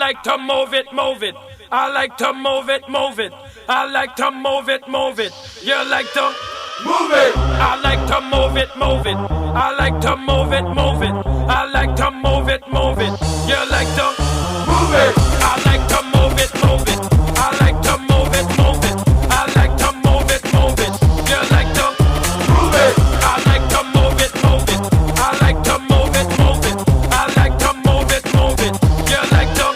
like to move it, move it. I like to move it, move it. I like to move it, move it. You like to move it. I like to move it, move it. I like to move it, move it. I like to move it, move it. You like to move it. I like to move it, move it. I like to move it, move it. I like to move it, move it. You like to move it. I like to move it, move it. I like to move it, move it. I like to move it, move it. You like to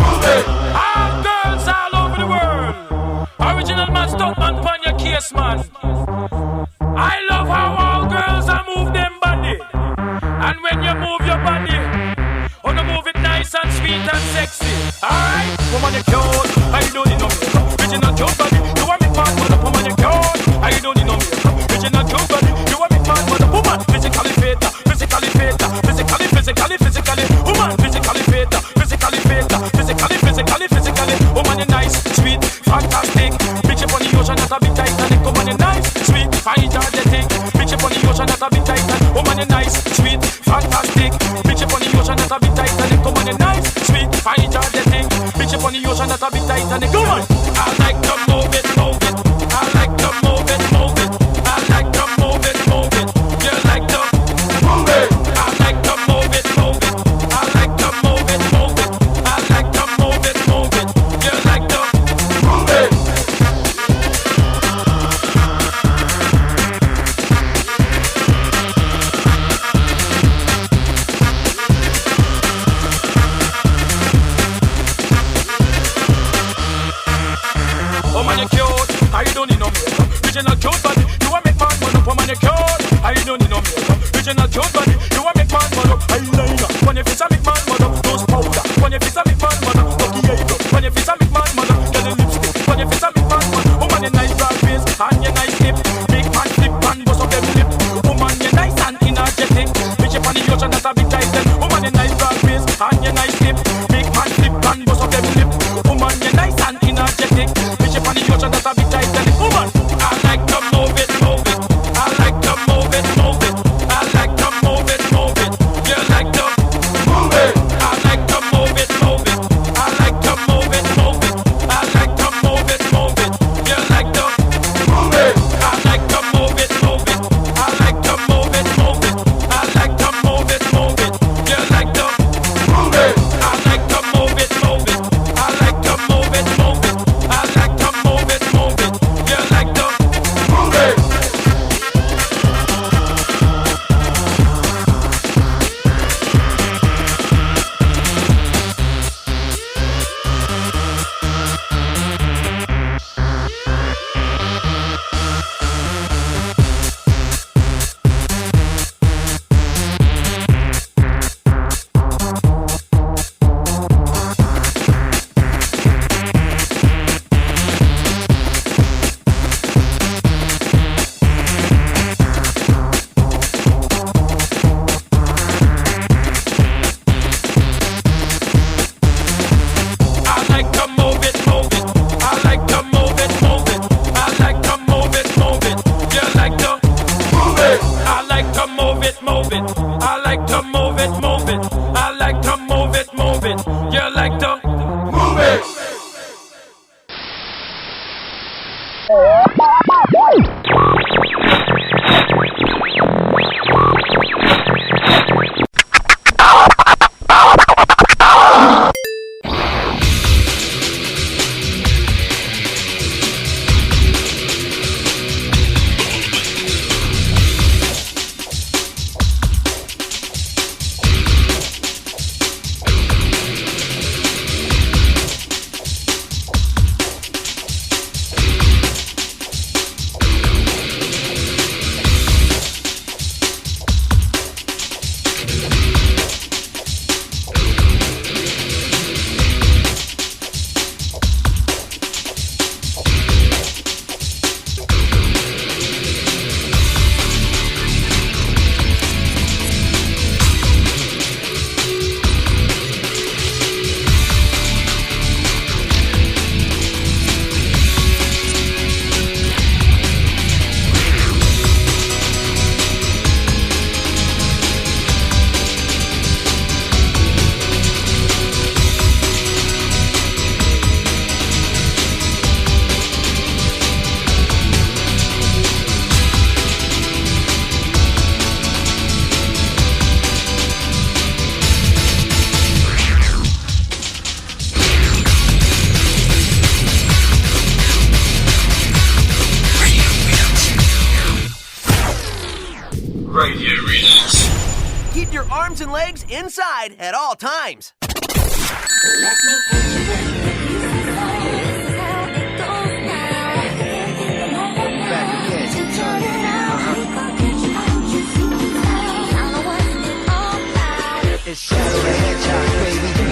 move it. All girls all over the world. Original man, stunt man, pon your case, man. I love how all girls are move them body. And when you move your body, wanna move it nice and sweet and sexy. Alright, woman you cute, I don't need no makeup. Original cute body, you want me man, mother. Woman you cute, I don't need no makeup. Original cute body, you want me man, mother. Woman, physically fit, physically fit, physically. Woman, physically fit, physically fit, physically. Woman you nice, sweet, fantastic. Bitch up on the ocean, that's a big Titanic. Woman you nice, sweet, fine, energetic. Bitch up on the ocean, that's a big Titanic. Woman you nice, sweet, fantastic. Bitch up on the ocean, that's a big Titanic. Woman you nice, sweet, fine, energetic. Bitch up on the ocean, that's a big Titanic. Come on. I like to move it, move it. I like to move it, move it. I like to move it, move it. You like to move it. I like to move it, move it. I like to move it, move it. I like to move it, move it. You like to move it. Woman you cute, I don't need no makeup. Original cute body, you want make man man up. Woman you cute, I don't need no makeup. Original cute body, you want make man man up. Eyeliner, when your face a make man man up. Nose powder, when your face a make man man up. Lucky eyebrow, when your face a make man man up. Get a lipstick, when your face a make man man up. Woman you nice broad face and you nice lip. Big man flip and bust up them lip. Woman you nice and energetic. Bitch up on the ocean, that's a big title. Woman you nice broad face and you nice lip. Big man flip and bust up them lip. Woman you nice and energetic. On the ocean, that's a big Titanic. Woman, I like to move it, move it. I like to move it, move it. I like to move it, move it. You like to move it. I like to move it, move it. I like to move it, move it. I like to move it, move it. You like to move it. I like to move it, move it. I like to move it, move it. I like to move it, move it. You like to move it. I like to move it, move it. I like to move it, move it. I like to move it, move it. You like to move it. I like to move it, move it. I like to move it, move it. You like to move it. your arms and legs inside at all times. It's SW HQ, baby.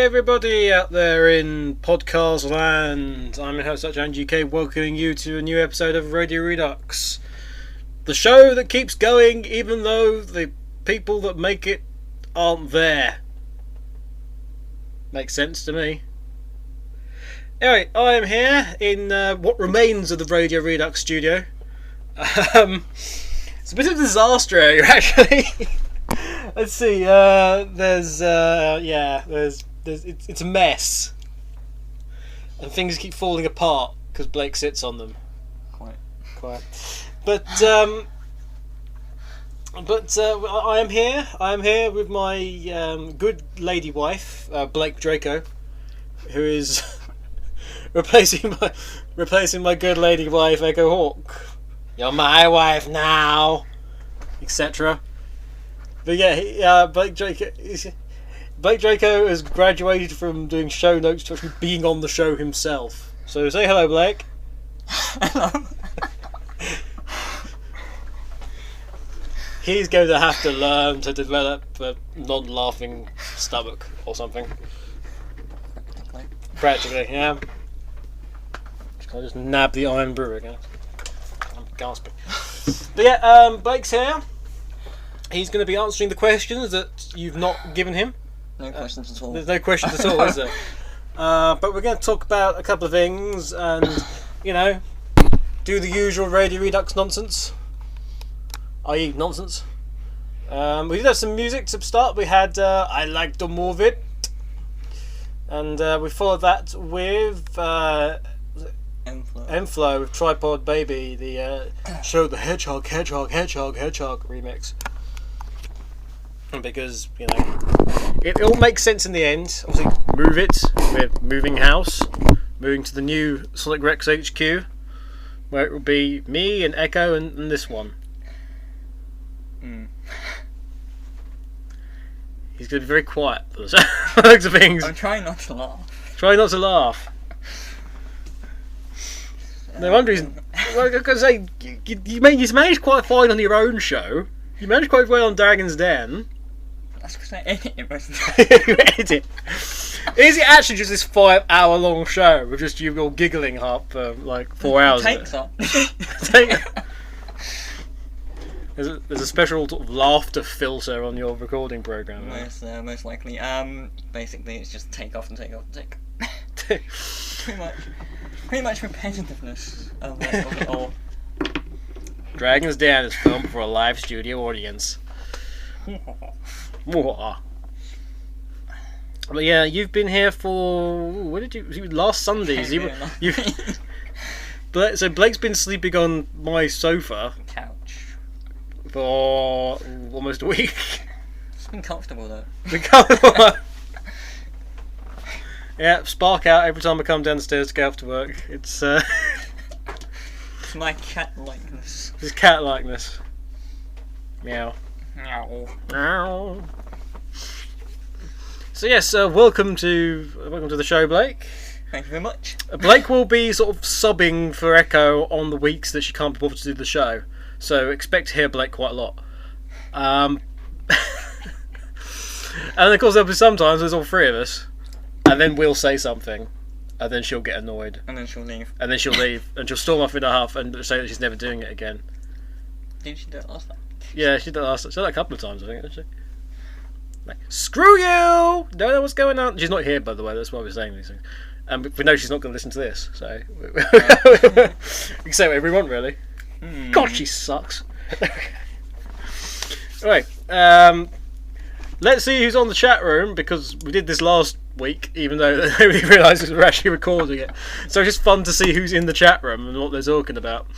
Everybody out there in podcast land, I'm your host SW HQ, welcoming you to a new episode of Radio Redux, the show that keeps going even though the people that make it aren't there. Makes sense to me. Anyway, I am here in what remains of the Radio Redux studio. It's a bit of a disaster area actually. Let's see, it's a mess, and things keep falling apart because Blake sits on them. Quite. But I am here. I am here with my good lady wife, Blake Draco, who is replacing my good lady wife, Echo Hawk. You're my wife now, etc. But yeah, Blake Draco has graduated from doing show notes to actually being on the show himself. So say hello, Blake. Hello. He's going to have to learn to develop a non-laughing stomach or something. Practically, yeah. I'll just nab the iron brew again. I'm gasping. But yeah, Blake's here. He's going to be answering the questions that you've not given him. No questions at all. There's no questions at all, is there? But we're going to talk about a couple of things and, you know, do the usual Radio Redux nonsense. I.e. nonsense. We did have some music to start. We had I Like to Move It. And we followed that with M-Flow with Tripod Baby, the Show the Hedgehog remix. Because, you know, it all makes sense in the end. Obviously, Move It, we're moving house, moving to the new Sonic Rex HQ, where it will be me and Echo and this one. He's going to be very quiet for the looks of things. I'm trying not to laugh. Try not to laugh. No wonder he's. Well, I gotta say, you managed quite fine on your own show. You managed quite well on Dragon's Den. That's because I edit it most of the time. You edit. Is it actually just this 5-hour long show with just you all giggling half for like 4 hours? Takes up. There's a special sort of laughter filter on your recording program. Most likely. Basically, it's just take off and take off and take. Pretty much repetitiveness of it all. Dragon's Den is filmed for a live studio audience. But yeah, you've been here for last Sundays. So Blake's been sleeping on my sofa Couch. for almost a week. It's been comfortable though. Yeah, spark out every time I come downstairs to go after work. It's It's my cat likeness. His cat likeness. Meow. Meow. Meow. So yes, welcome to the show, Blake. Thank you very much. Blake will be sort of subbing for Echo on the weeks that she can't be bothered to do the show, so expect to hear Blake quite a lot. And of course there'll be sometimes there's all three of us, and then we'll say something, and then she'll get annoyed, And then she'll leave. and she'll storm off in a huff and say that she's never doing it again. Did she do it last time? Yeah, she did that a couple of times, I think, didn't she? Like, screw you! Don't know what's going on. She's not here, by the way. That's why we're saying these things. We know she's not going to listen to this, so we can say whatever we want, really. God, she sucks. Alright, let's see who's on the chat room, because we did this last week, even though nobody realised we were actually recording it. So it's just fun to see who's in the chat room and what they're talking about.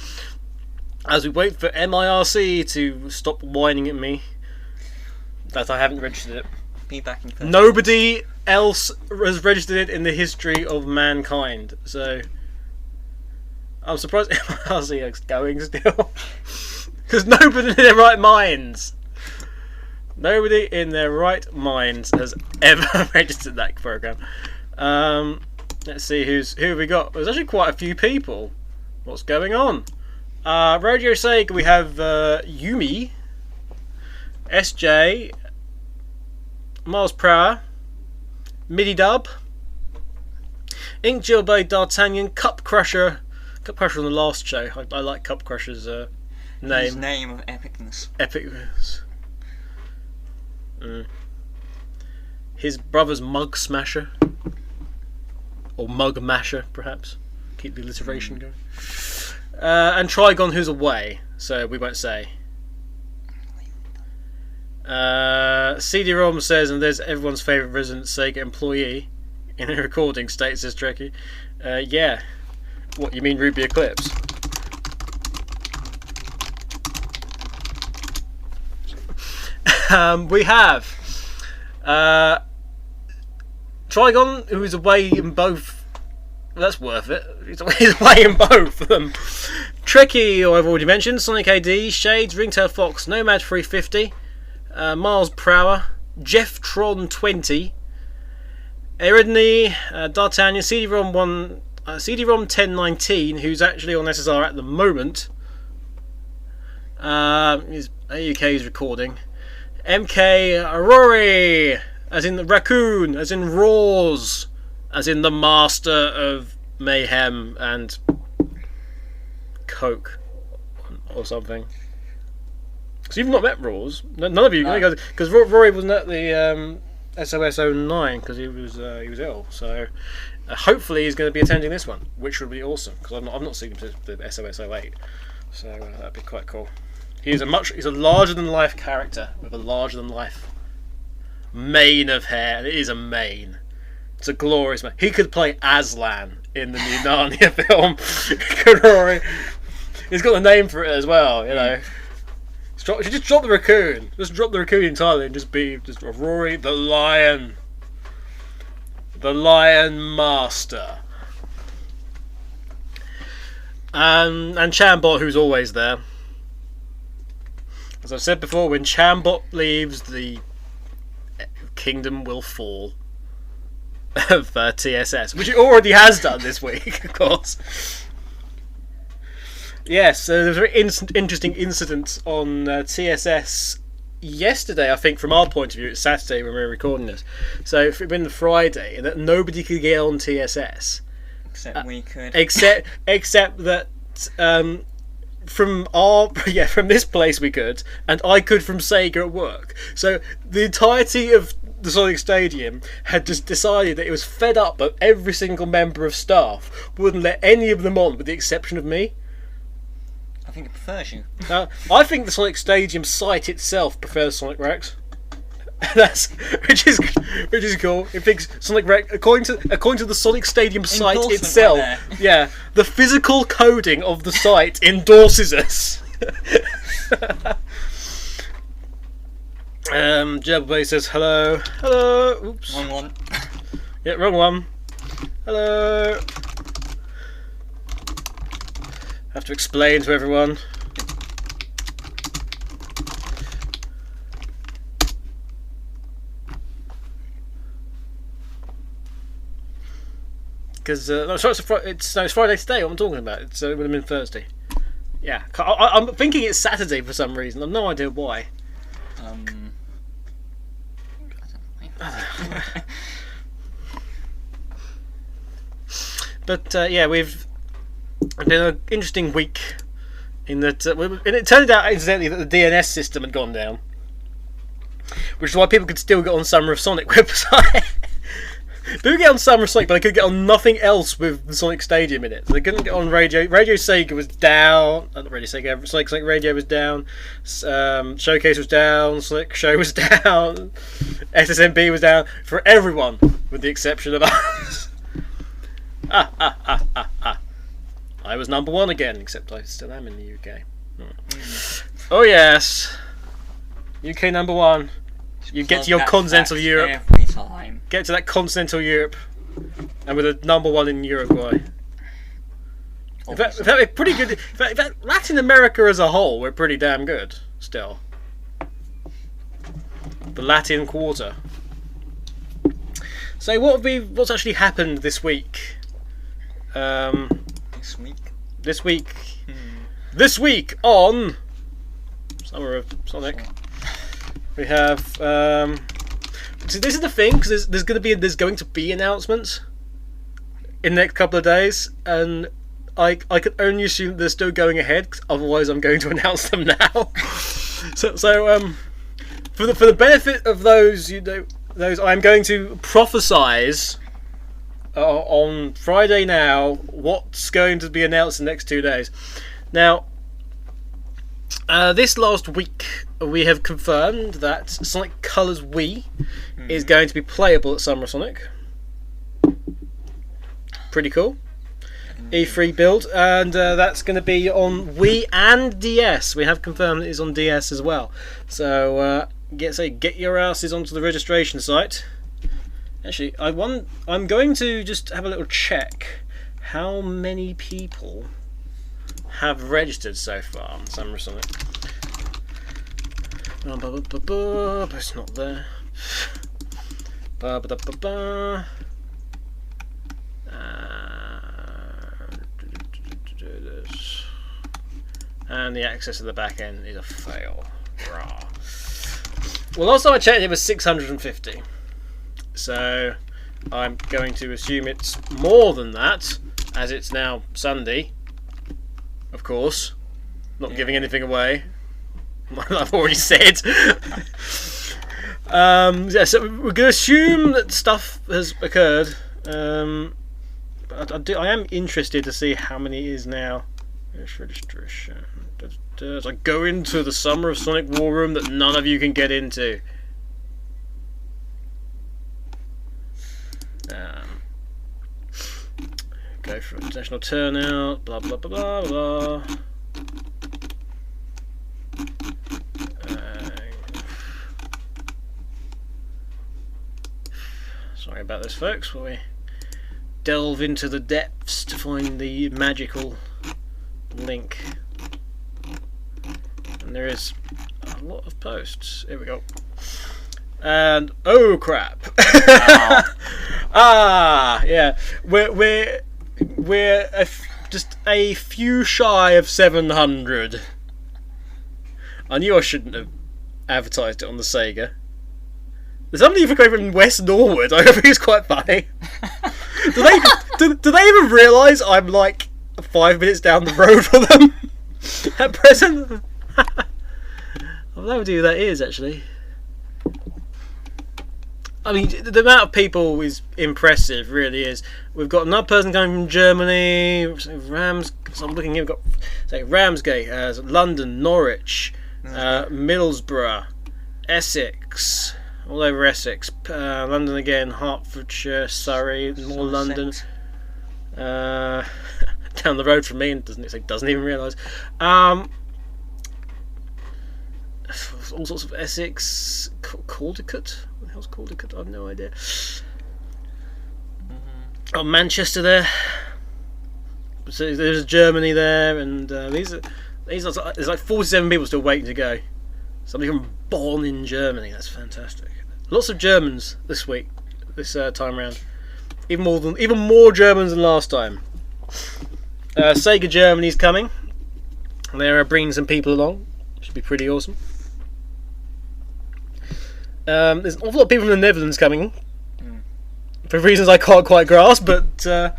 As we wait for MIRC to stop whining at me that I haven't registered it. Be back in 30 Nobody else has registered it in the history of mankind, so I'm surprised MIRC is going still. Because nobody in their right minds has ever registered that program. Let's see who have we got. There's actually quite a few people. What's going on? Radio Sega, we have Yumi, SJ, Miles Prower, Midi Dub, Ink Jillblade, D'Artagnan, Cup Crusher on the last show. I like Cup Crusher's name. His name of epicness. Epicness. His brother's Mug Smasher. Or Mug Masher, perhaps. Keep the alliteration going. And Trigon, who's away, so we won't say. CD-ROM says, and there's everyone's favourite resident Sega employee in a recording state, says Trekkie. Yeah. What, you mean Ruby Eclipse? We have Trigon, who is away in both. That's worth it. He's away in both of them. Trekkie, who I've already mentioned, Sonic AD, Shades, Ringtail Fox, Nomad 350, Miles Prower, Jeff Tron 20, Eridney, D'Artagnan, CD-ROM 1019, who's actually on SSR at the moment. His AAUK is recording. MK Rory, as in the raccoon, as in Roars. as in the master of mayhem and coke or something. Because you've not met Rawls. None of you, because Rory wasn't at the SOS 09 because he was ill. So hopefully he's going to be attending this one, which would be awesome. Because I've not seen him since the SOS 08, so that'd be quite cool. He's a larger than life character with a larger than life mane of hair, and it is a mane. It's a glorious mane. He could play Aslan in the new Narnia film. Could Rory? He's got the name for it as well, you know. Just drop the raccoon. Just drop the raccoon entirely and just be Rory the Lion. The Lion Master. And Chambot, who's always there. As I've said before, when Chambot leaves, the kingdom will fall of TSS, which it already has done this week, of course. Yes, there was a very interesting incident on TSS yesterday, I think, from our point of view. It's Saturday when we were recording this. So it had been Friday, and that nobody could get on TSS. Except we could. Except that from this place we could, and I could from Sega at work. So the entirety of the Sonic Stadium had just decided that it was fed up that every single member of staff wouldn't let any of them on, with the exception of me. I think it prefers you. I think the Sonic Stadium site itself prefers Sonic Rex. which is cool. It thinks Sonic Rex, according to the Sonic Stadium site Endorsement itself, right there. yeah, the physical coding of the site endorses us. Jebba says hello. Oops. Wrong one. Yeah, wrong one. Hello. Have to explain to everyone. Because it's Friday today. What I'm talking about. It would have been Thursday. Yeah, I'm thinking it's Saturday for some reason. I've no idea why. I don't know. But yeah, we've been an interesting week in that, and it turned out incidentally that the DNS system had gone down, which is why people could still get on Summer of Sonic website. People get on Summer of Sonic, but they could get on nothing else with the Sonic Stadium in it. So they couldn't get on Radio Sega was down. Not Radio Sega. Sonic Radio was down. Showcase was down. Sonic Show was down. SSMB was down for everyone, with the exception of us. I was number one again, except I still am in the UK. Oh yes, UK number one. You get to your continental Europe. Every time. Get to that continental Europe, and with a number one in Uruguay. In fact, we're pretty good. In fact, Latin America as a whole, we're pretty damn good still. The Latin Quarter. So what's actually happened this week? This week on Summer of Sonic, we have. See, this is the thing, because there's going to be announcements in the next couple of days, and I can only assume they're still going ahead. 'Cause otherwise, I'm going to announce them now. so for the benefit of those, I'm going to prophesize on Friday now what's going to be announced in the next 2 days. Now, this last week we have confirmed that Sonic Colors Wii is going to be playable at Summer of Sonic. Pretty cool. E3 build, and that's going to be on Wii and DS. We have confirmed it is on DS as well. So get your asses onto the registration site. Actually, I'm going to just have a little check how many people have registered so far on Summer of Sonic. But it's not there. And the access to the back end is a fail. Well, last time I checked, it was 650. So I'm going to assume it's more than that, as it's now Sunday. Of course, not giving anything away. I've already said. So we're going to assume that stuff has occurred. I am interested to see how many it is now. Registration. As I go into the Summer of Sonic War Room that none of you can get into. Go for international turnout. Blah blah blah blah blah. Sorry about this, folks. While we delve into the depths to find the magical link. And there is a lot of posts. Here we go. And oh crap! Yeah, we're just a few shy of 700. I knew I shouldn't have advertised it on the Sega. There's somebody from West Norwood. I think it's quite funny. do they even realise I'm like 5 minutes down the road from them at present? I've no idea who that is actually. I mean, the amount of people is impressive, really is. We've got another person coming from Germany. So I'm looking here. We've got Ramsgate, London, Norwich, Middlesbrough, Essex. All over Essex, London again, Hertfordshire, Surrey, more London. Down the road from me, and doesn't even realise. All sorts of Essex, Caldicot. What the hell's Caldicot? I have no idea. Oh, Manchester there. So there's Germany there, and there's like 47 people still waiting to go. Somebody from Bonn in Germany. That's fantastic. Lots of Germans this week, this time around. Even more Germans than last time. Sega Germany's coming. They're bringing some people along. Should be pretty awesome. There's an awful lot of people from the Netherlands coming, for reasons I can't quite grasp. But the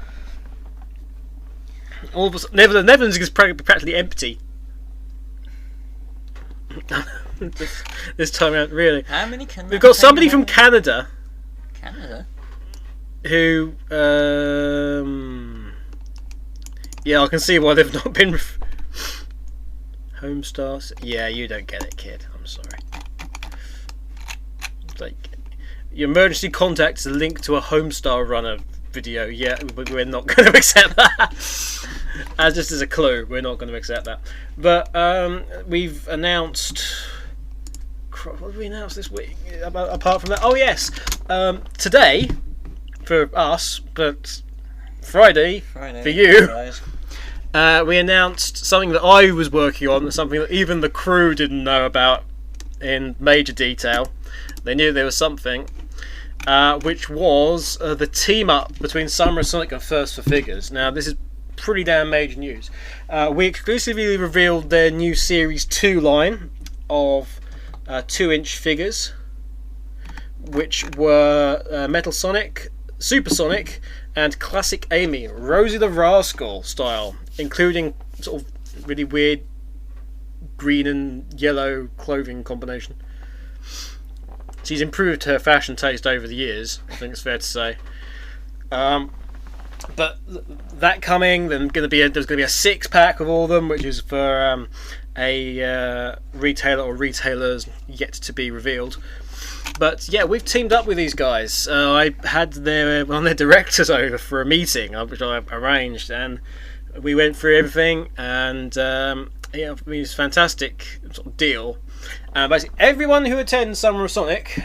Netherlands is practically empty. This time around, really. How many can we've got somebody from Canada. Canada? Who, yeah, I can see why they've not been. Homestars. Yeah, you don't get it, kid. I'm sorry. It's like your emergency contact is a link to a Homestar Runner video. Yeah, but we're not going to accept that. Just as a clue, we're not going to accept that. But we've announced. What did we announce this week? Apart from that, oh yes, today for us, but Friday for you. We announced something that I was working on, something that even the crew didn't know about in major detail. They knew there was something, which was the team up between Summer of Sonic and First for Figures. Now this is pretty damn major news. We exclusively revealed their new Series 2 line of 2-inch figures, which were Metal Sonic, Super Sonic, and Classic Amy, Rosie the Rascal style, including sort of really weird green and yellow clothing combination. She's improved her fashion taste over the years, I think it's fair to say. But that coming, then there's going to be a 6-pack of all of them, which is for a retailer or retailers yet to be revealed. But yeah, we've teamed up with these guys. I had one of their directors over for a meeting, which I arranged, and we went through everything. And yeah, it was a fantastic sort of deal. Basically, everyone who attends Summer of Sonic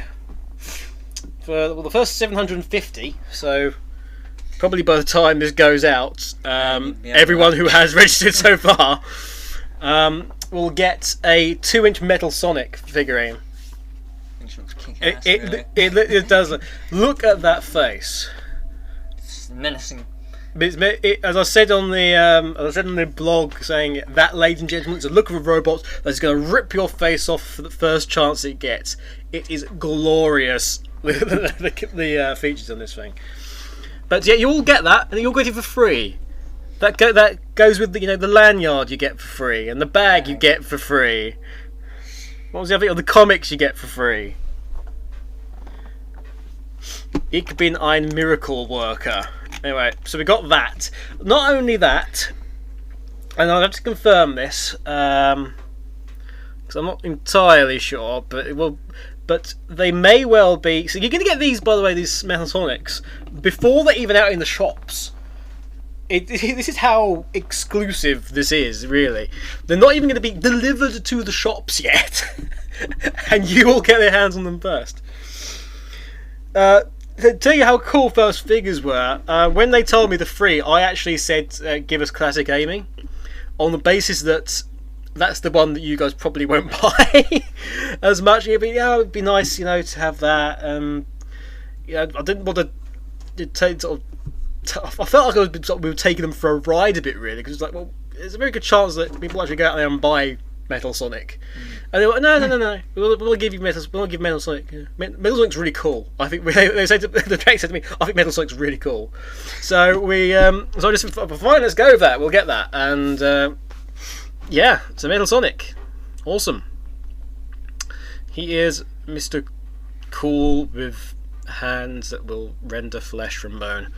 for the first 750, so probably by the time this goes out, everyone who has registered so far will get a 2-inch Metal Sonic figurine. Which looks kick-ass, It does. Look at that face. It's menacing. As I said on the blog, saying that, ladies and gentlemen, it's a look of a robot that's going to rip your face off for the first chance it gets. It is glorious. the features on this thing. But yeah, you all get that, and you all get it for free. That goes with the the lanyard you get for free, and the bag you get for free. What was the other thing? Oh, the comics you get for free. Ich bin ein Miracle Worker. Anyway, so we got that. Not only that, and I'll have to confirm this, because I'm not entirely sure, but they may well be. So you're going to get these, by the way, these Metal Sonics before they're even out in the shops. This is how exclusive this is, really. They're not even going to be delivered to the shops yet, and you will get your hands on them first. To tell you how cool First Figures were, when they told me the free, I actually said, give us classic aiming, on the basis that that's the one that you guys probably won't buy as much. It'd be nice, to have that. I didn't want to take I felt like we were taking them for a ride a bit, really, because it's like, well, there's a very good chance that people actually go out there and buy Metal Sonic. And they were like, no, we'll give you Metal Sonic. Yeah. Metal Sonic's really cool. I think they said the track said to me, I think Metal Sonic's really cool. So so I just thought, fine, let's go with that. We'll get that, and yeah, it's a Metal Sonic. Awesome. He is Mr. Cool with hands that will render flesh from bone.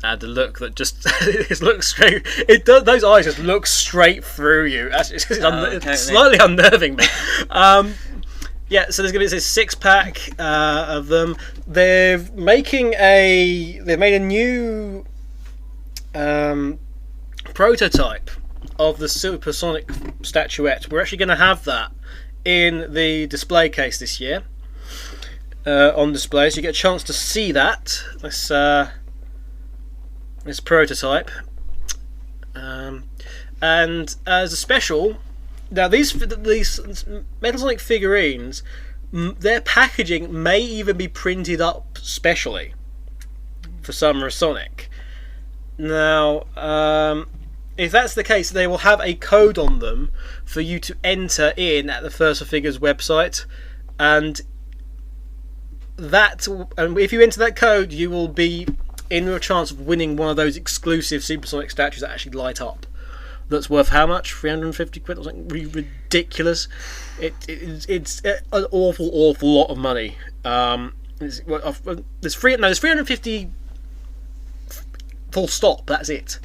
And the look that just it looks straight. It does. Those eyes just look straight through you. It's slightly unnerving me. Yeah. So there's going to be this 6-pack of them. They've made a new prototype of the Supersonic statuette. We're actually going to have that in the display case this year on display, so you get a chance to see that. This prototype, and as a special, now these Metal Sonic figurines, their packaging may even be printed up specially for Summer of Sonic. Now, if that's the case, they will have a code on them for you to enter in at the First Figures website, and if you enter that code, you will be in your chance of winning one of those exclusive Supersonic statues that actually light up. That's worth how much? 350 quid or something ridiculous. It's an awful lot of money. There's 350 full stop. That's it.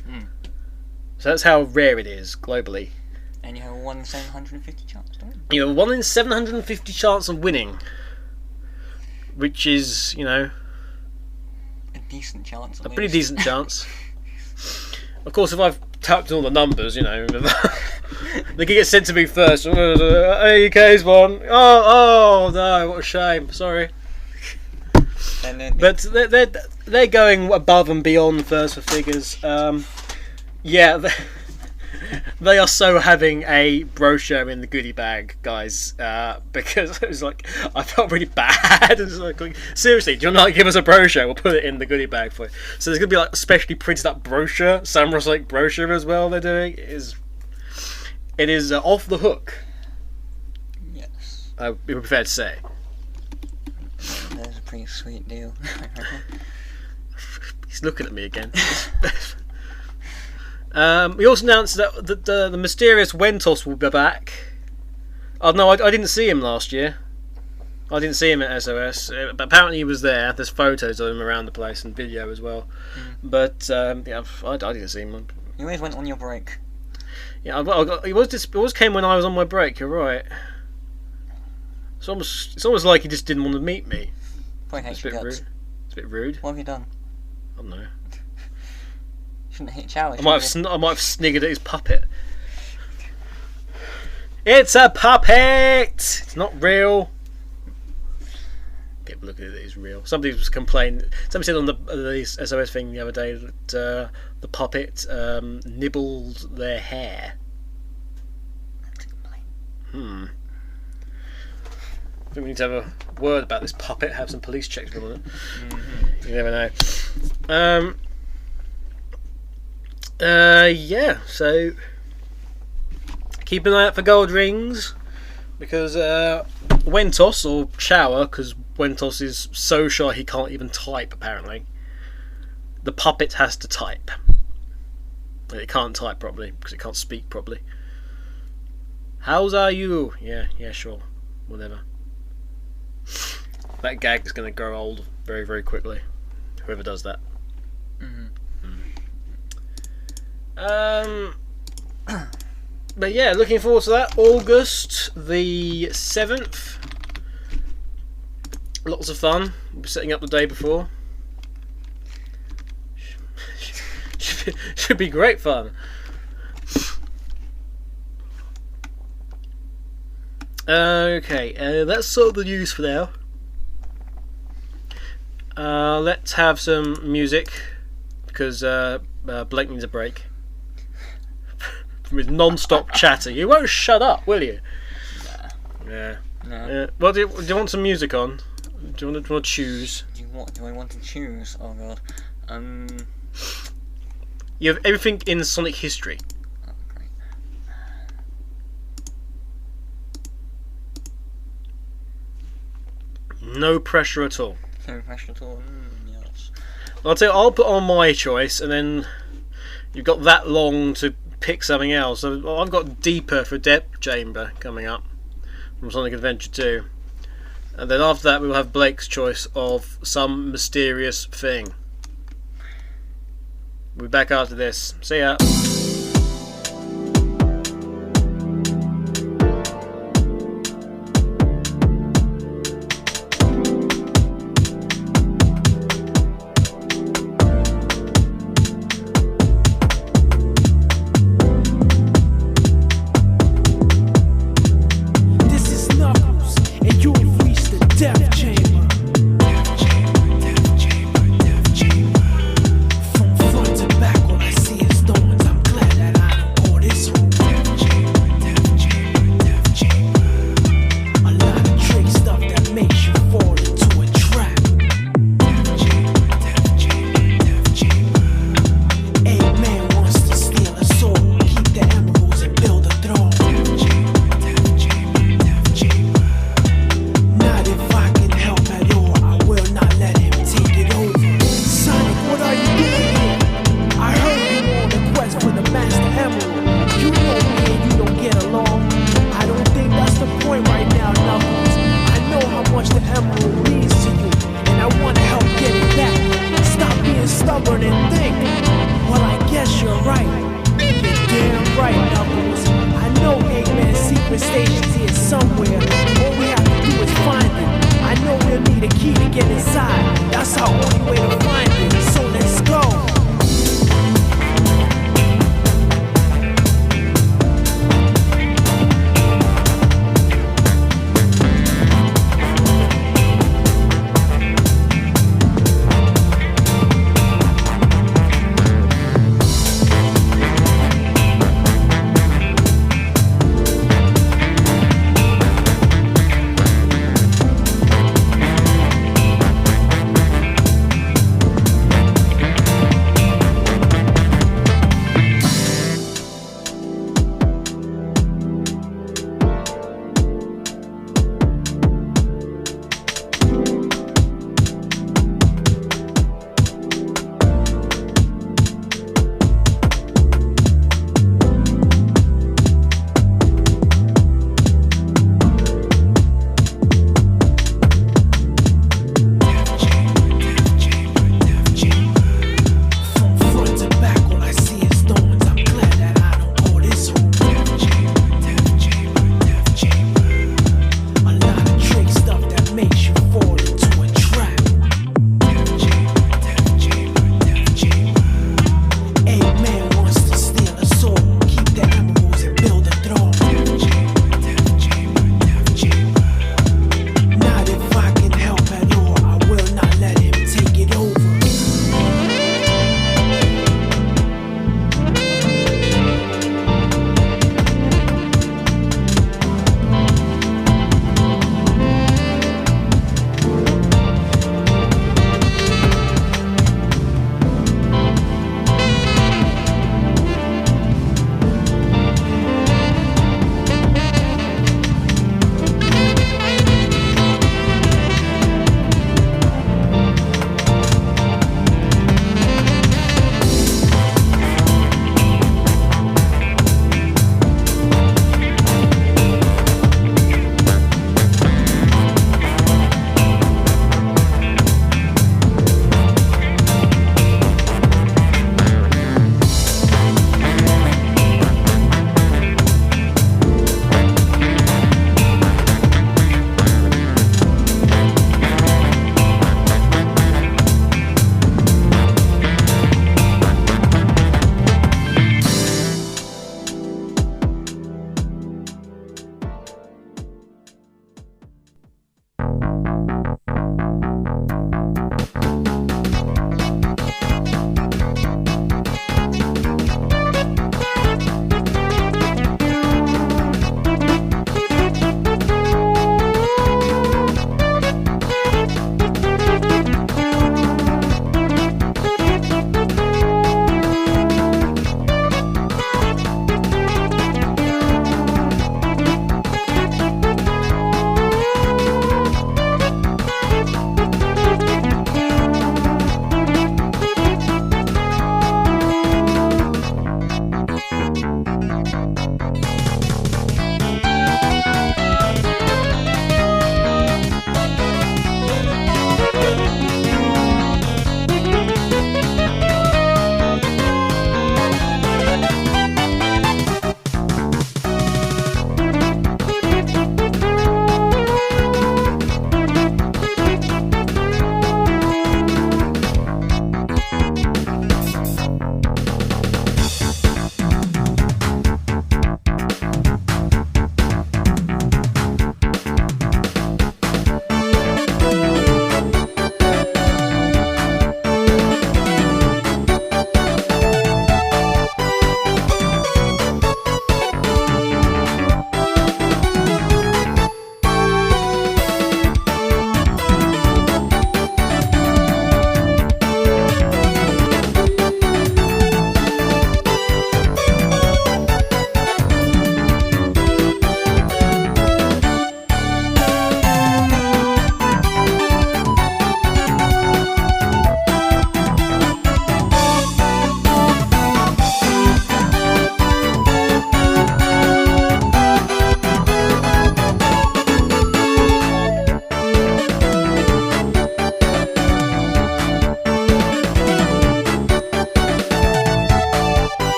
So that's how rare it is globally. And you have a 1 in 750 chance, don't you? You have a 1 in 750 chance of winning, which is decent chance. A pretty decent chance. Of course, if I've tapped all the numbers, they can get sent to me first. AAUK's one. Oh no! What a shame. Sorry. But they're going above and beyond First for Figures. Yeah. They are so having a brochure in the goodie bag, guys, because it was like, I felt really bad. It's like, seriously, do you not give us a brochure? We'll put it in the goodie bag for you. So there's going to be like a specially printed up brochure, Samurai like brochure as well. They're doing it is off the hook. Yes, I would be prepared to say. That's a pretty sweet deal. He's looking at me again. We also announced that the mysterious Wentos will be back. Oh no, I didn't see him last year. I didn't see him at SOS, but apparently he was there. There's photos of him around the place and video as well. But yeah, I didn't see him. You always went on your break. Yeah, it always came when I was on my break. You're right. It's almost like he just didn't want to meet me. Probably hates your guts. It's a bit rude. What have you done? I don't know. Shouldn't hit Charlie. I might have sniggered at his puppet. It's a puppet. It's not real. People look at it, it's real. Somebody was complaining. Somebody said on the SOS thing the other day that the puppet nibbled their hair. I think we need to have a word about this puppet. Have some police checks on it. You never know. Yeah, so keep an eye out for gold rings, because Wentos, or Shower, because Wentos is so shy he can't even type, apparently. The puppet has to type. It can't type properly, because it can't speak properly. How's are you? Yeah, sure. Whatever. That gag is going to grow old very, very quickly. Whoever does that. But yeah, looking forward to that. August the 7th. Lots of fun. We'll be setting up the day before. Should be great fun. Okay, that's sort of the news for now. Let's have some music, because Blake needs a break from his non-stop chatter. You won't shut up, will you? Yeah. No. Well, do you want some music on? Do you want to choose? Do I want to choose? Oh god. You have everything in Sonic history. Oh, great. No pressure at all. No pressure at all. Yes. I'll tell you, I'll put on my choice, and then you've got that long to pick something else. So I've got Deeper for Depth Chamber coming up from Sonic Adventure 2. And then after that, we'll have Blake's choice of Some Mysterious Thing. We'll be back after this. See ya. This is Knuckles, and you have reached the Death Chamber. From front to back, all I see is stones. I'm glad that I don't call this home. A lot of trick stuff that makes you fall into a trap. Eggman wants to steal us all, keep the emeralds and build a throne. Not if I can help at all, I will not let him take it over. Sonic, what are you doing here? I heard you on a quest for the Master Emerald. You know me and you don't get along. I don't think that's the point right now, Knuckles. I know how much the Emerald means to you, and I want to help get it back. Stop being stubborn and think. Well, I guess you're right. You're damn right, Knuckles. I know Eggman's secret station's here somewhere. All we have to do is find it. I know we'll need a key to get inside. That's our only way to find it. So let's go.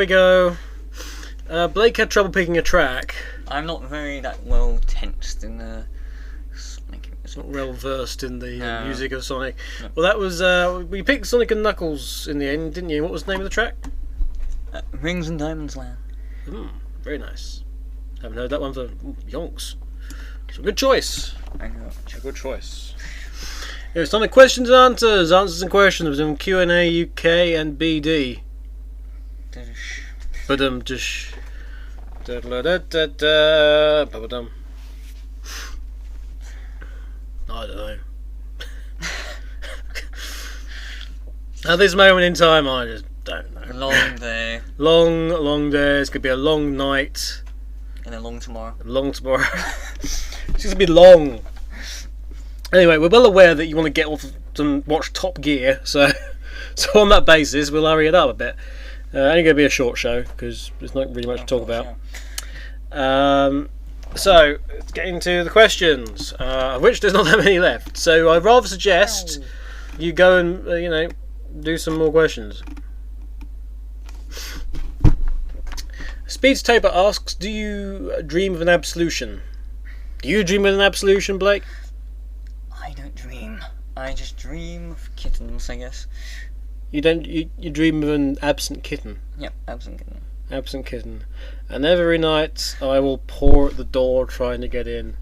we go. Blake had trouble picking a track. I'm not very that well tensed in the Sonic music. Not well versed in the No. music of Sonic. No. Well, that was we picked Sonic and Knuckles in the end, didn't you? What was the name of the track? Rings and Diamonds Land. Very nice. Haven't heard that one for yonks. So good choice. I know. A good choice. It's time for questions and answers. Answers and questions between Q&A UK and BD. Ba-dum dish. Da-da-da-da-da. Ba-ba-dum. I don't know. At this moment in time, I just don't know. Long day Long days. Could be a long night. and a long tomorrow. Long tomorrow. It's going to be long. Anyway, we're well aware that you want to get off and watch Top Gear, so on that basis, we'll hurry it up a bit. Only going to be a short show because there's not really much to talk about. So, let's get into the questions, of which there's not that many left. So, I'd rather suggest you go and do some more questions. Speeds Tabor asks, "Do you dream of an absolution?" Do you dream of an absolution, Blake? I don't dream. I just dream of kittens, I guess. You don't. You dream of an absent kitten. Yep, absent kitten. Absent kitten. And every night I will paw at the door trying to get in.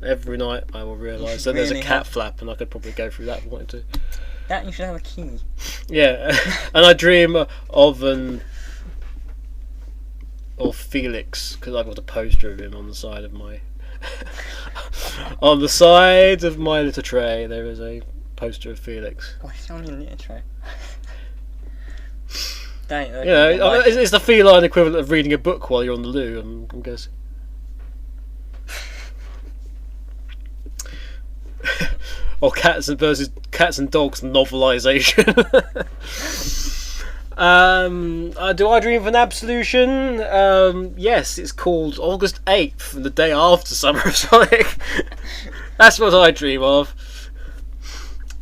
Every night I will realise that there's a really cat have- flap, and I could probably go through that if I wanted to. That you should have a key. Yeah, and I dream of Felix because I've got a poster of him on the side of my on the side of my little tray. There is a poster of Felix. Why is it on your litter tray? It's the feline equivalent of reading a book while you're on the loo. I'm guessing. Or cats and dogs novelisation. Do I dream of an absolution? Yes, it's called August 8th, and the day after Summer of Sonic. That's what I dream of.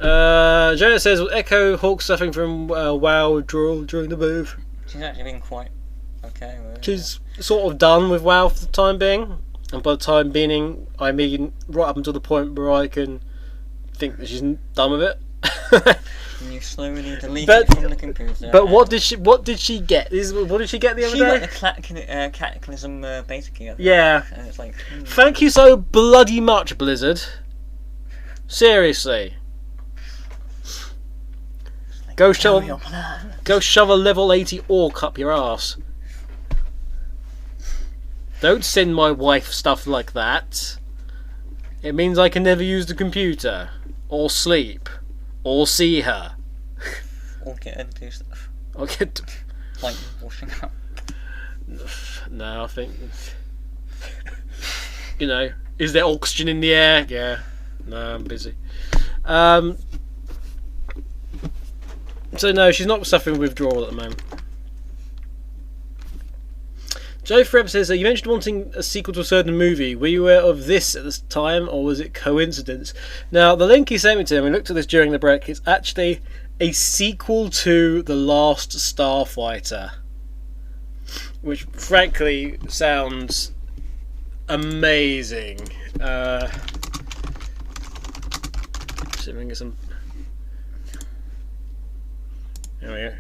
Jonah says, "Will Echo Hawk suffering from WoW withdrawal during the move?" She's actually been quite okay with it. She's sort of done with WoW for the time being, and by the time being, I mean right up until the point where I can think that she's done with it. And you slowly delete it from the computer. But what did she get? What did she get the other She day? went to Cataclysm basically. I think. Yeah. And it's like, Thank you so bloody much, Blizzard. Seriously. Go shove a level 80 orc up your ass. Don't send my wife stuff like that. It means I can never use the computer, or sleep, or see her. Or get her to do stuff. I'll get to... Like washing up. No, I think... is there oxygen in the air? Yeah. No, I'm busy. So no, she's not suffering withdrawal at the moment. Joe Freb says, you mentioned wanting a sequel to a certain movie. Were you aware of this at this time, or was it coincidence? Now, the link he sent me to, and we looked at this during the break, it's actually a sequel to The Last Starfighter, which frankly sounds amazing. See if we can get some... There we go.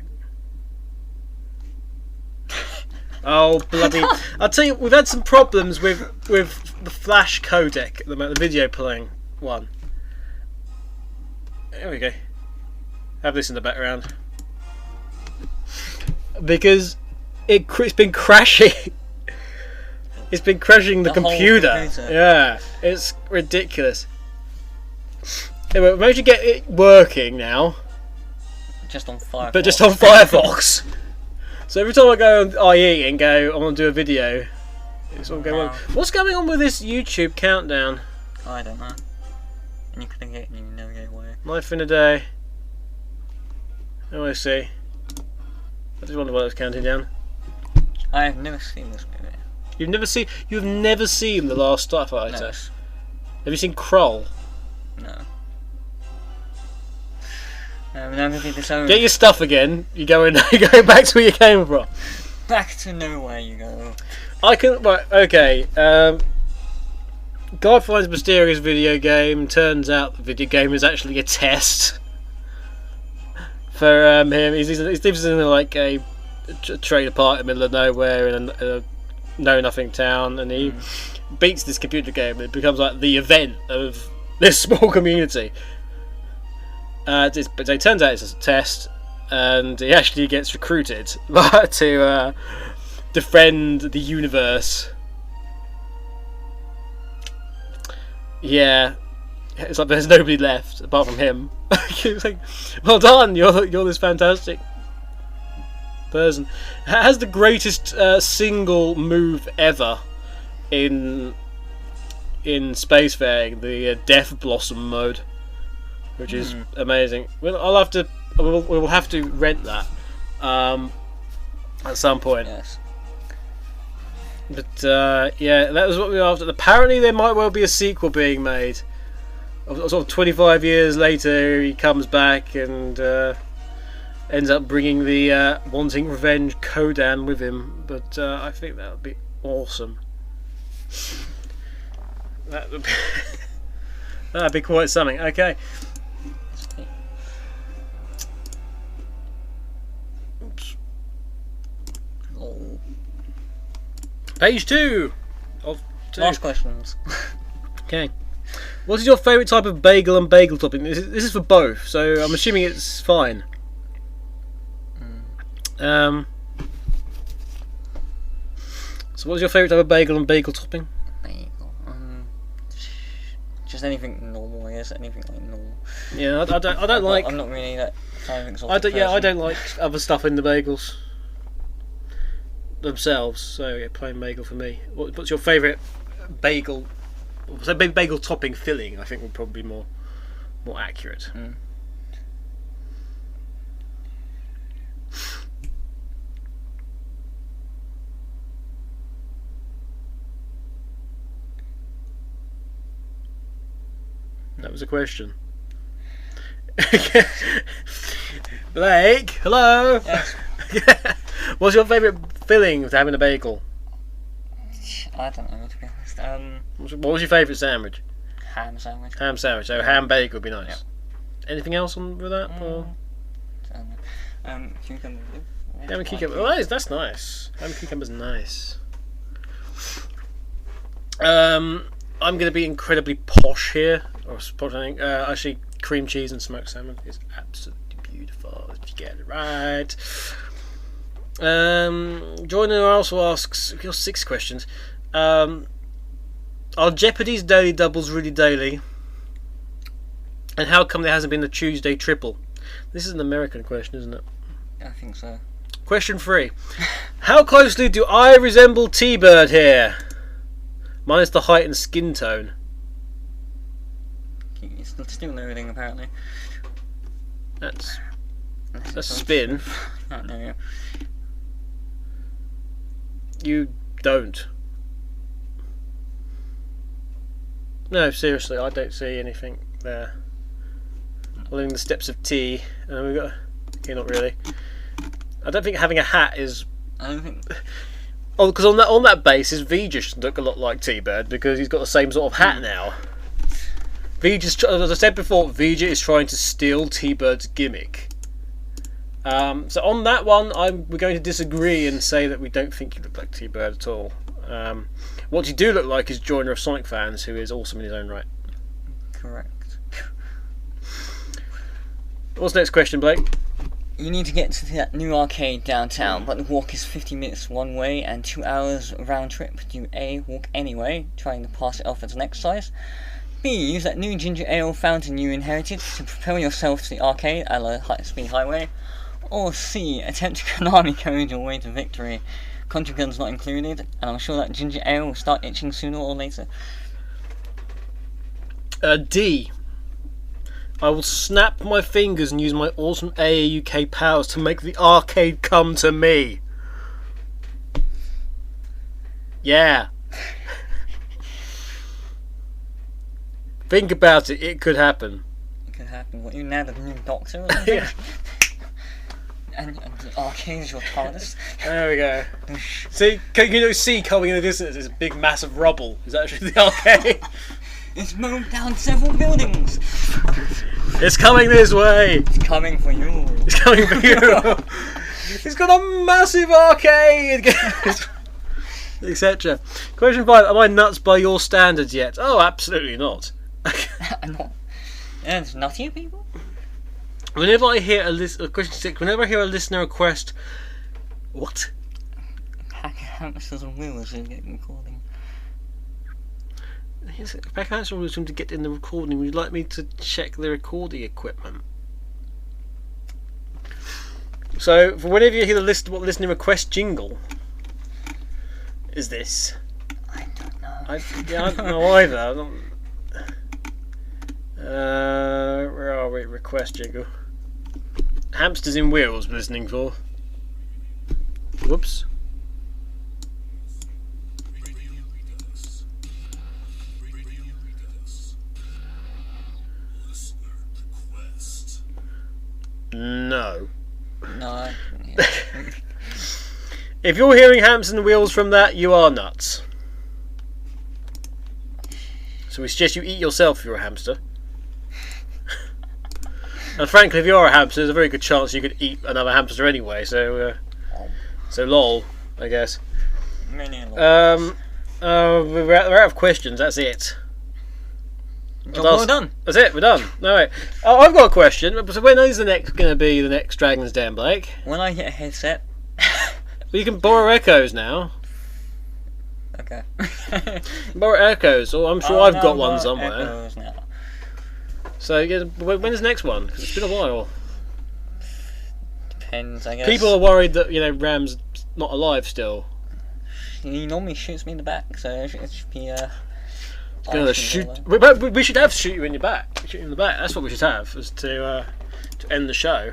Oh bloody! I'll tell you, we've had some problems with the flash codec at the moment, the video playing one. There we go. Have this in the background because it's been crashing. It's been crashing the whole computer. Yeah, it's ridiculous. Anyway, we managed to get it working now. Just on Firefox. But just on Firefox. So every time I go on IE and go, I want to do a video, it's all going on. What's going on with this YouTube countdown? I don't know. And you couldn't get, and you never get away. Life in a day. Oh, I see. I just wonder why it's counting down. I have never seen this movie. You've never seen The Last Starfighter. No. Have you seen Kroll? No. Now I'm going to be disowned. Get your stuff again. You're going back to where you came from. Back to nowhere you go. I can. Right, okay. Guy finds a mysterious video game. Turns out the video game is actually a test for him. He lives in like a trailer park in the middle of nowhere in a know-nothing town, and he beats this computer game. It becomes like the event of this small community. But it turns out it's a test, and he actually gets recruited to defend the universe. Yeah, it's like there's nobody left apart from him. It's like, well done, you're this fantastic person. It has the greatest single move ever in spacefaring, the Death Blossom mode, which is amazing. We'll have to rent that at some point. Yes. But yeah, that was what we were after. Apparently there might well be a sequel being made. Sort of 25 years later, he comes back and ends up bringing the wanting revenge Kodan with him. But I think that would be awesome. That'd be quite something. Okay. Oops. Oh. Page 2 of 2. Last questions. Okay. What is your favourite type of bagel and bagel topping? This is for both, so I'm assuming it's fine. So what's your favourite type of bagel and bagel topping? Bagel. Just anything normal, I guess. Anything like normal. Yeah, I don't like. I'm not really that kind of exotic I don't like other stuff in the bagels themselves. So yeah, plain bagel for me. What's your favourite bagel? So bagel topping filling, I think, would probably be more accurate. That was a question. Blake, hello. Yes. What's your favourite filling of having a bagel? I don't know, to be honest. What was your favourite sandwich? Ham sandwich. Ham sandwich. So ham bagel would be nice. Yep. Anything else on with that? Or? Cucumber. Ham and cucumber. Oh, that's nice. Ham and cucumber's nice. I'm going to be incredibly posh here. Or posh, I think. Actually, cream cheese and smoked salmon is absolutely beautiful if you get it right. Joyner also asks, we've got 6 questions. Are Jeopardy's daily doubles really daily? And how come there hasn't been a Tuesday triple? This is an American question, isn't it? I think so. Question 3. How closely do I resemble T-Bird here? Minus the height and skin tone. It's still loading, apparently. That's a spin. I know, yeah. You don't. No, seriously, I don't see anything there. Following the steps of T, and we've got. Okay, not really. I don't think having a hat is. I don't think. Oh, because on that basis, Vija should look a lot like T-Bird because he's got the same sort of hat now. As I said before, Vija is trying to steal T-Bird's gimmick. So on that one, we're going to disagree and say that we don't think you look like T-Bird at all. What you do look like is Joyner of Sonic Fans, who is awesome in his own right. Correct. What's the next question, Blake? You need to get to that new arcade downtown, but the walk is 50 minutes one way and 2 hours round trip. Do A, walk anyway, trying to pass it off as an exercise. B, use that new ginger ale fountain you inherited to propel yourself to the arcade at a high-speed highway. Or C, attempt to Konami code your way to victory. Country guns not included, and I'm sure that ginger ale will start itching sooner or later. D. I will snap my fingers and use my awesome AAUK powers to make the arcade come to me. Yeah. Think about it, it could happen. It could happen. What, you now the new doctor or something? Yeah. And the arcade is your TARDIS. There we go. See, can you see coming in the distance? There's a big mass of rubble. Is actually the arcade. It's moved down several buildings. It's coming this way. It's coming for you. It's coming for you. He's got a massive arcade. Etc. Question 5. Am I nuts by your standards yet? Oh, absolutely not. Not. It's nutty people. Whenever I hear question 6. Whenever I hear a listener request, what? Hamsters and wheels in the recording. Back answer was to get in the recording. Would you like me to check the recording equipment? So, for whenever you hear the what listener request jingle is this? I don't know. I don't know either. Where are we? Request jingle. Hamsters in wheels. We're listening for. Whoops. No. No. If you're hearing hamsters and wheels from that, you are nuts. So we suggest you eat yourself if you're a hamster. And frankly, if you are a hamster, there's a very good chance you could eat another hamster anyway. So lol, I guess. Many We're out of questions. That's it. Well done. That's it. We're done. All right. Oh, I've got a question. So when is the next going to be the next Dragon's Den, Blake? When I get a headset. Well, you can borrow echoes now. Okay. Borrow echoes. Or I'm sure I've got one somewhere. Echoes now. So yeah, when is the next one? Because it's been a while. Depends, I guess. People are worried that Ram's not alive still. He normally shoots me in the back, so it should be Gonna shoot. We should have shoot you in your back. Shoot you in the back. That's what we should have, is to end the show.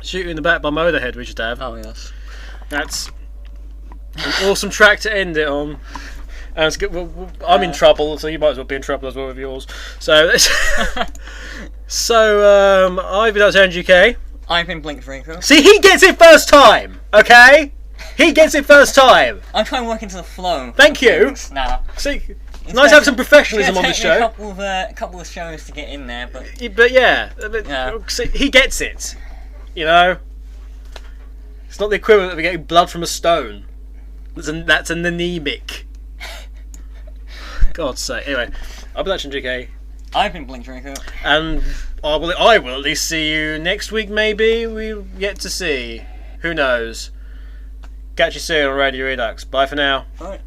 Shoot you in the back by Motorhead. We should have. Oh yes. That's an awesome track to end it on. And it's good. I'm in trouble, so you might as well be in trouble as well with yours. So, I've been SW HQ. I've been Blink Draco. See, he gets it first time. Okay, he gets it first time. I'm trying to work into the flow. Thank you. Now, see, it's nice to have some professionalism on the show. A couple of shows to get in there, but yeah. See, he gets it. You know, it's not the equivalent of getting blood from a stone. That's an anemic. God's sake. Anyway, I've been SW HQ. I've been Blink Draco. And I will at least see you next week, maybe. We'll yet to see. Who knows? Catch you soon on Radio Redux. Bye for now. Bye.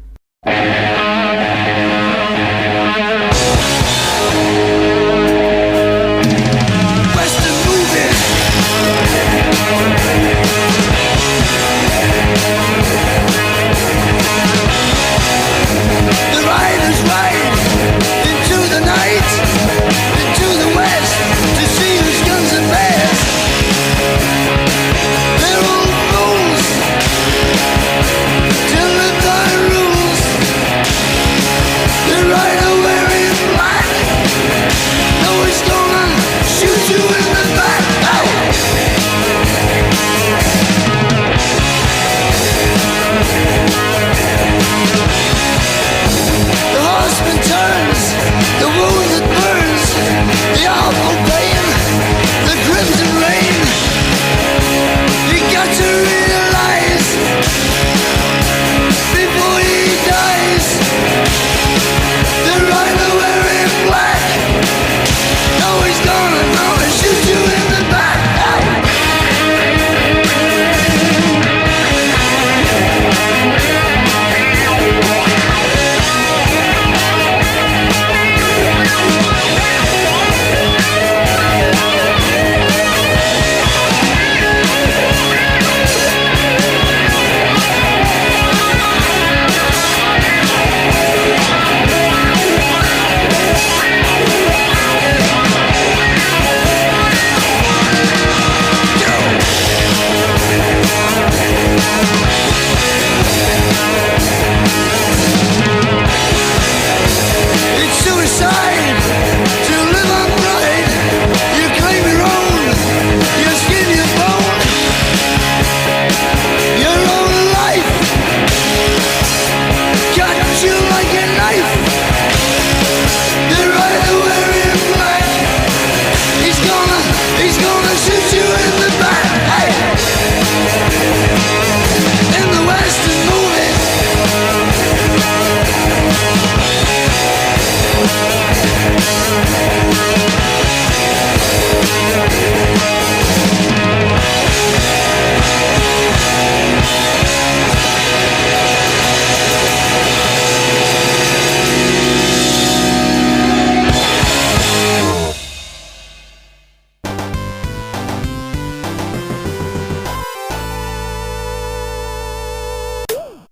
Western movies. The riders ride into the night, into the west, to see whose guns are best. They're all fools to live by rules. The rider wearing black, no, he's gonna shoot you in the back. Ow! The horseman turns, the wound